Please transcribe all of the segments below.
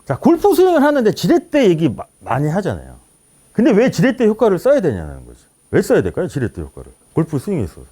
자, 골프 스윙을 하는데 지렛대 얘기 많이 하잖아요. 근데 왜 지렛대 효과를 써야 되냐는 거죠. 왜 써야 될까요? 지렛대 효과를. 골프 스윙에 있어서.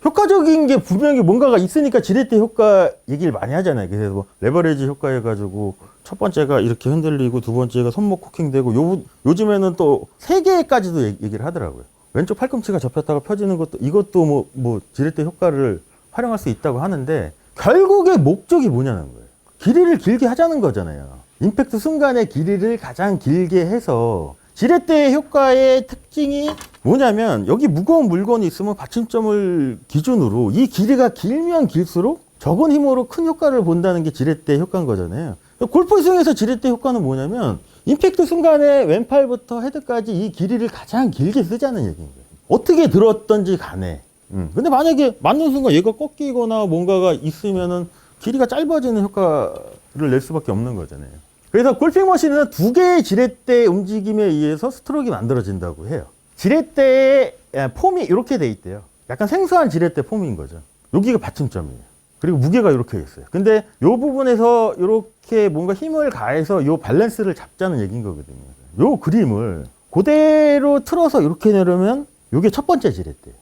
효과적인 게 분명히 뭔가가 있으니까 지렛대 효과 얘기를 많이 하잖아요. 그래서 뭐 레버리지 효과 해가지고 첫 번째가 이렇게 흔들리고 두 번째가 손목 코킹되고 요즘에는 또 세 개까지도 얘기를 하더라고요. 왼쪽 팔꿈치가 접혔다가 펴지는 것도 이것도 뭐 지렛대 효과를 활용할 수 있다고 하는데 결국에 목적이 뭐냐는 거예요. 길이를 길게 하자는 거잖아요. 임팩트 순간의 길이를 가장 길게 해서 지렛대 효과의 특징이 뭐냐면 여기 무거운 물건이 있으면 받침점을 기준으로 이 길이가 길면 길수록 적은 힘으로 큰 효과를 본다는 게 지렛대 효과인 거잖아요. 골프 스윙에서 지렛대 효과는 뭐냐면 임팩트 순간에 왼팔부터 헤드까지 이 길이를 가장 길게 쓰자는 얘기인 거예요. 어떻게 들었던지 간에. 근데 만약에 맞는 순간 얘가 꺾이거나 뭔가가 있으면은 길이가 짧아지는 효과를 낼 수밖에 없는 거잖아요. 그래서 골핑 머신은 두 개의 지렛대 움직임에 의해서 스트로크가 만들어진다고 해요. 지렛대의 폼이 이렇게 돼 있대요. 약간 생소한 지렛대 폼인 거죠. 여기가 받침점이에요. 그리고 무게가 이렇게 있어요. 근데 이 부분에서 이렇게 뭔가 힘을 가해서 이 밸런스를 잡자는 얘기인 거거든요. 이 그림을 그대로 틀어서 이렇게 내려면 이게 첫 번째 지렛대예요.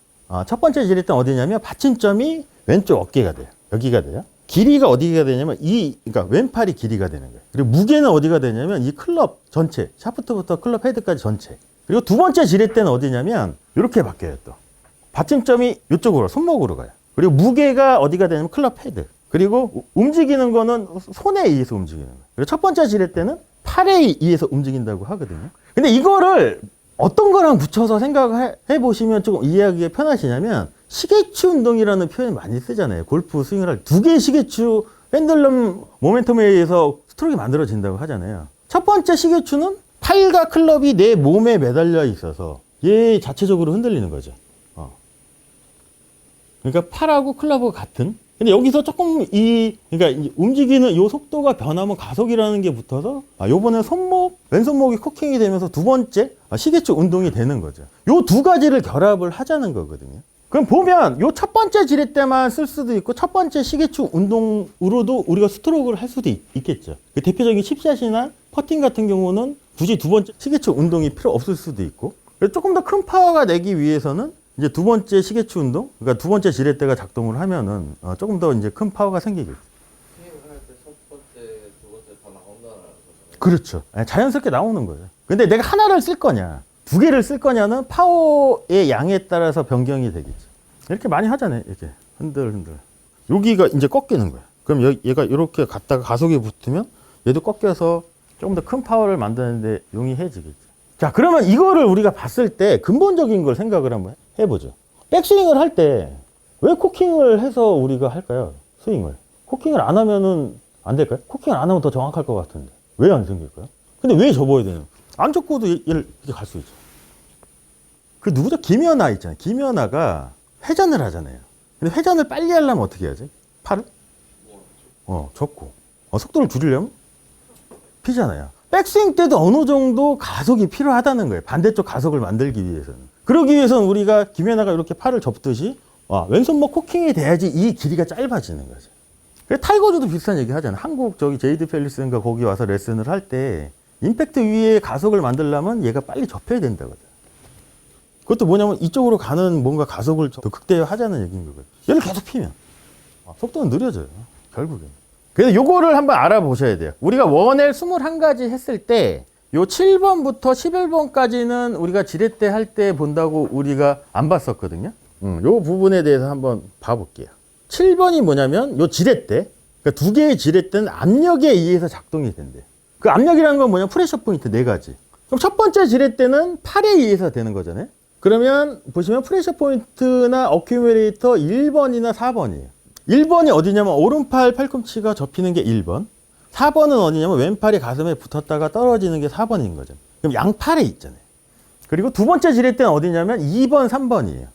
첫 번째 지렛대는 어디냐면 받침점이 왼쪽 어깨가 돼요. 여기가 돼요. 길이가 어디가 되냐면 그러니까 왼팔이 길이가 되는 거예요. 그리고 무게는 어디가 되냐면 이 클럽 전체, 샤프트부터 클럽 헤드까지 전체. 그리고 두 번째 지렛대는 어디냐면 이렇게 바뀌어요 또. 받침점이 이쪽으로, 손목으로 가요. 그리고 무게가 어디가 되냐면 클럽 헤드. 그리고 움직이는 거는 손에 의해서 움직이는 거예요. 그리고 첫 번째 지렛대는 팔에 의해서 움직인다고 하거든요. 근데 이거를 어떤 거랑 붙여서 생각을 해보시면 조금 이해하기가 편하시냐면 시계추 운동이라는 표현 많이 쓰잖아요. 골프 스윙을 할 때 두 개의 시계추 펜들럼 모멘텀에 의해서 스트로크가 만들어진다고 하잖아요. 첫 번째 시계추는 팔과 클럽이 내 몸에 매달려 있어서 얘 자체적으로 흔들리는 거죠. 그러니까 팔하고 클럽하고 같은. 근데 여기서 조금 그러니까 움직이는 이 속도가 변하면 가속이라는 게 붙어서 요번에 왼손목이 코킹이 되면서 두 번째 시계추 운동이 되는 거죠. 요 두 가지를 결합을 하자는 거거든요. 그럼 보면 요 첫 번째 지렛대만 쓸 수도 있고 첫 번째 시계추 운동으로도 우리가 스트로크를 할 수도 있겠죠. 그 대표적인 칩샷이나 퍼팅 같은 경우는 굳이 두 번째 시계추 운동이 필요 없을 수도 있고 조금 더 큰 파워가 내기 위해서는 이제 두 번째 시계추 운동, 그러니까 두 번째 지렛대가 작동을 하면은 조금 더 이제 큰 파워가 생기겠죠. 스윙을 할 때 첫 번째, 두 번째 다 나온다는 거잖아요. 그렇죠. 자연스럽게 나오는 거예요. 근데 내가 하나를 쓸 거냐, 두 개를 쓸 거냐는 파워의 양에 따라서 변경이 되겠죠. 이렇게 많이 하잖아요. 이렇게 흔들흔들. 여기가 이제 꺾이는 거야. 그럼 얘가 이렇게 갔다가 가속이 붙으면 얘도 꺾여서 조금 더 큰 파워를 만드는데 용이해지겠죠. 자, 그러면 이거를 우리가 봤을 때 근본적인 걸 생각을 한번 해보죠. 백스윙을 할 때 왜 코킹을 해서 우리가 할까요? 스윙을. 코킹을 안 하면은 안 될까요? 코킹을 안 하면 더 정확할 것 같은데. 왜 안 생길까요? 근데 왜 접어야 되는? 안 접고도 얘를 이렇게 갈 수 있죠. 그 누구죠? 김연아 있잖아요. 김연아가 회전을 하잖아요. 근데 회전을 빨리 하려면 어떻게 해야지? 팔을? 접고. 속도를 줄이려면? 피잖아요. 백스윙 때도 어느 정도 가속이 필요하다는 거예요. 반대쪽 가속을 만들기 위해서는. 그러기 위해서는 우리가 김연아가 이렇게 팔을 접듯이 왼손목 코킹이 돼야지 이 길이가 짧아지는 거죠. 타이거즈도 비슷한 얘기 하잖아요. 한국 제이드 펠리스인가 거기 와서 레슨을 할 때 임팩트 위에 가속을 만들려면 얘가 빨리 접혀야 된다거든. 그것도 뭐냐면 이쪽으로 가는 뭔가 가속을 더 극대화하자는 얘기인 거거든. 얘를 계속 피면 속도는 느려져요. 결국엔. 그래서 요거를 한번 알아보셔야 돼요. 우리가 원엘 21가지 했을 때 요 7번부터 11번까지는 우리가 지렛대 할 때 본다고 우리가 안 봤었거든요. 요 부분에 대해서 한번 봐볼게요. 7번이 뭐냐면 요 지렛대, 그러니까 두 개의 지렛대는 압력에 의해서 작동이 된대요. 그 압력이라는 건 뭐냐? 프레셔 포인트 4가지. 그럼 첫 번째 지렛대는 팔에 의해서 되는 거잖아요. 그러면 보시면 프레셔 포인트나 어큐뮬레이터 1번이나 4번이에요. 1번이 어디냐면 오른팔 팔꿈치가 접히는 게 1번. 4번은 어디냐면 왼팔이 가슴에 붙었다가 떨어지는 게 4번인 거죠. 그럼 양팔에 있잖아요. 그리고 두 번째 지렛대는 어디냐면 2번, 3번이에요.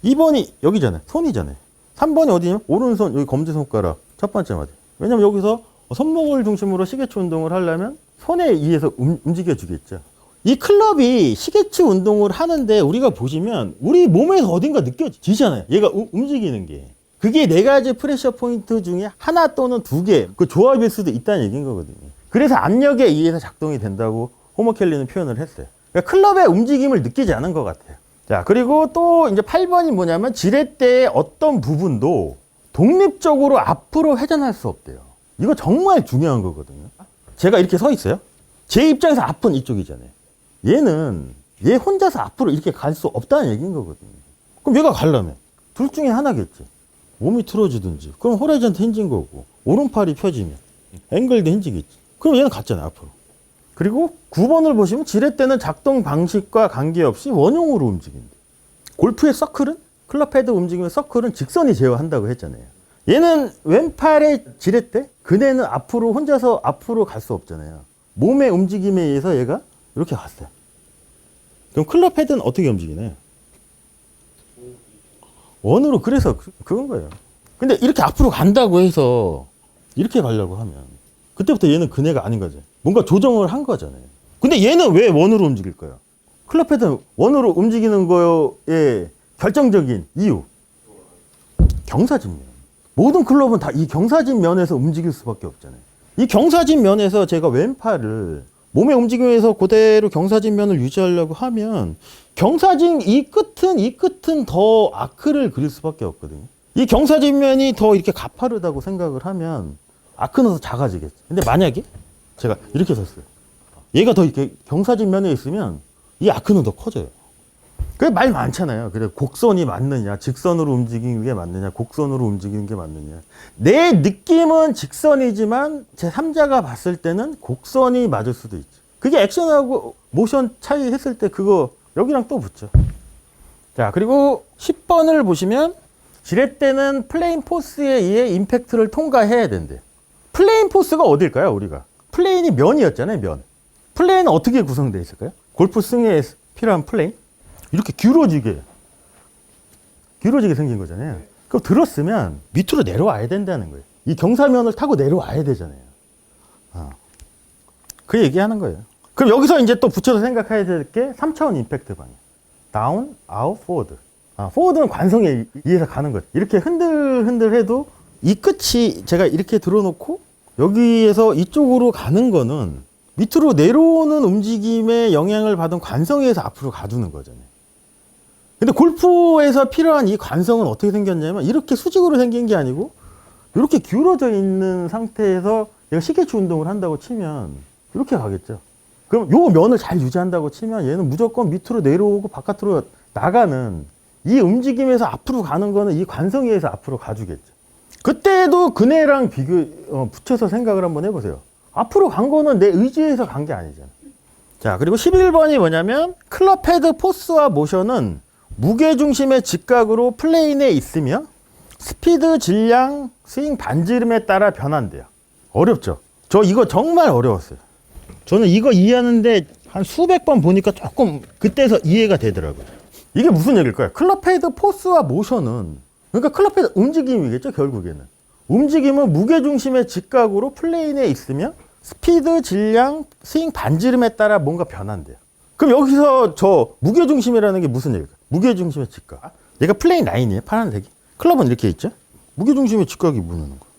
2번이 여기잖아요. 손이잖아요. 3번이 어디냐면 오른손, 여기 검지손가락 첫 번째 마디. 왜냐면 여기서 손목을 중심으로 시계추 운동을 하려면 손에 의해서 움직여 주겠죠. 이 클럽이 시계추 운동을 하는데 우리가 보시면 우리 몸에서 어딘가 느껴지잖아요. 얘가 움직이는 게. 그게 4가지 프레셔 포인트 중에 하나 또는 2개, 그 조합일 수도 있다는 얘기인 거거든요. 그래서 압력에 의해서 작동이 된다고 호머켈리는 표현을 했어요. 그러니까 클럽의 움직임을 느끼지 않은 것 같아요. 자, 그리고 또 이제 8번이 뭐냐면 지렛대의 어떤 부분도 독립적으로 앞으로 회전할 수 없대요. 이거 정말 중요한 거거든요. 제가 이렇게 서 있어요. 제 입장에서 앞은 이쪽이잖아요. 얘 혼자서 앞으로 이렇게 갈 수 없다는 얘기인 거거든요. 그럼 얘가 가려면 둘 중에 하나겠지. 몸이 틀어지든지, 그럼 호라이즌 힌진 거고, 오른팔이 펴지면 앵글도 힌지겠지. 그럼 얘는 갔잖아요, 앞으로. 그리고 9번을 보시면 지렛대는 작동 방식과 관계없이 원형으로 움직인다. 골프의 서클은, 클럽 헤드 움직임의 서클은 직선이 제어한다고 했잖아요. 얘는 왼팔의 지렛대, 그네는 앞으로 혼자서 앞으로 갈 수 없잖아요. 몸의 움직임에 의해서 얘가 이렇게 갔어요. 그럼 클럽 헤드는 어떻게 움직이나요? 원으로. 그래서 그건 거예요. 근데 이렇게 앞으로 간다고 해서 이렇게 가려고 하면 그때부터 얘는 그네가 아닌 거죠. 뭔가 조정을 한 거잖아요. 근데 얘는 왜 원으로 움직일까요? 클럽 헤드는 원으로 움직이는 거에 결정적인 이유. 경사진면. 모든 클럽은 다 이 경사진 면에서 움직일 수밖에 없잖아요. 이 경사진 면에서 제가 왼팔을 몸의 움직임에서 그대로 경사진 면을 유지하려고 하면 경사진 이 끝은 더 아크를 그릴 수밖에 없거든요. 이 경사진 면이 더 이렇게 가파르다고 생각을 하면 아크는 더 작아지겠죠. 근데 만약에 제가 이렇게 섰어요. 얘가 더 이렇게 경사진 면에 있으면 이 아크는 더 커져요. 그게 말 많잖아요. 그래, 곡선이 맞느냐, 직선으로 움직이는 게 맞느냐, 곡선으로 움직이는 게 맞느냐. 내 느낌은 직선이지만 제 3자가 봤을 때는 곡선이 맞을 수도 있죠. 그게 액션하고 모션 차이 했을 때 그거 여기랑 또 붙죠. 자, 그리고 10번을 보시면 지렛대는 플레인 포스에 의해 임팩트를 통과해야 된대요. 플레인 포스가 어딜까요, 우리가? 플레인이 면이었잖아요, 면. 플레인은 어떻게 구성되어 있을까요? 골프 스윙에 필요한 플레인? 이렇게 기울어지게 생긴 거잖아요. 그럼 들었으면 밑으로 내려와야 된다는 거예요. 이 경사면을 타고 내려와야 되잖아요. 그 얘기하는 거예요. 그럼 여기서 이제 또 붙여서 생각해야 될 게 3차원 임팩트 방향. 다운, 아웃, 포워드. 포워드는 관성에 의해서 가는 거죠. 이렇게 흔들 해도 이 끝이 제가 이렇게 들어놓고 여기에서 이쪽으로 가는 거는 밑으로 내려오는 움직임에 영향을 받은 관성에 의해서 앞으로 가두는 거잖아요. 근데 골프에서 필요한 이 관성은 어떻게 생겼냐면 이렇게 수직으로 생긴 게 아니고 이렇게 기울어져 있는 상태에서 얘가 시계추 운동을 한다고 치면 이렇게 가겠죠. 그럼 요 면을 잘 유지한다고 치면 얘는 무조건 밑으로 내려오고 바깥으로 나가는 이 움직임에서 앞으로 가는 거는 이 관성에 의해서 앞으로 가주겠죠. 그때도 그네랑 붙여서 생각을 한번 해보세요. 앞으로 간 거는 내 의지에서 간 게 아니잖아. 자, 그리고 11번이 뭐냐면 클럽 헤드 포스와 모션은 무게중심의 직각으로 플레인에 있으며 스피드, 질량, 스윙 반지름에 따라 변한대요. 어렵죠? 저 이거 정말 어려웠어요. 저는 이거 이해하는데 한 수백 번 보니까 조금 그때서 이해가 되더라고요. 이게 무슨 얘기일까요? 클럽 헤드 포스와 모션은, 그러니까 클럽 헤드 움직임이겠죠, 결국에는. 움직임은 무게중심의 직각으로 플레인에 있으며 스피드, 질량, 스윙 반지름에 따라 뭔가 변한대요. 그럼 여기서 저 무게중심이라는 게 무슨 얘기일까요? 무게중심의 직각. 얘가 플레인 라인이에요, 파란색이. 클럽은 이렇게 있죠? 무게중심의 직각이 뭐냐는 거예요.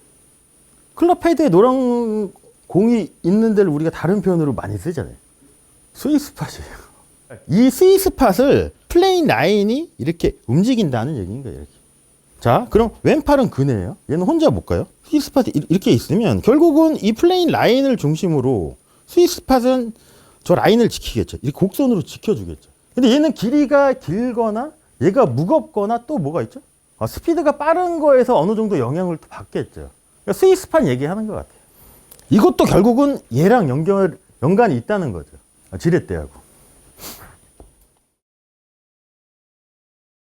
클럽 헤드에 노란 공이 있는 데를 우리가 다른 표현으로 많이 쓰잖아요. 스위스팟이에요. 이 스위스팟을 플레인 라인이 이렇게 움직인다는 얘기인 거예요, 이렇게. 자, 그럼 왼팔은 그네예요. 얘는 혼자 못 가요. 스위스팟이 이렇게 있으면 결국은 이 플레인 라인을 중심으로 스위스팟은 저 라인을 지키겠죠. 이렇게 곡선으로 지켜주겠죠. 근데 얘는 길이가 길거나 얘가 무겁거나 또 뭐가 있죠? 스피드가 빠른 거에서 어느 정도 영향을 또 받겠죠. 그러니까 스위스팟 얘기하는 것 같아요. 이것도 결국은 얘랑 연관이 있다는 거죠. 지렛대하고.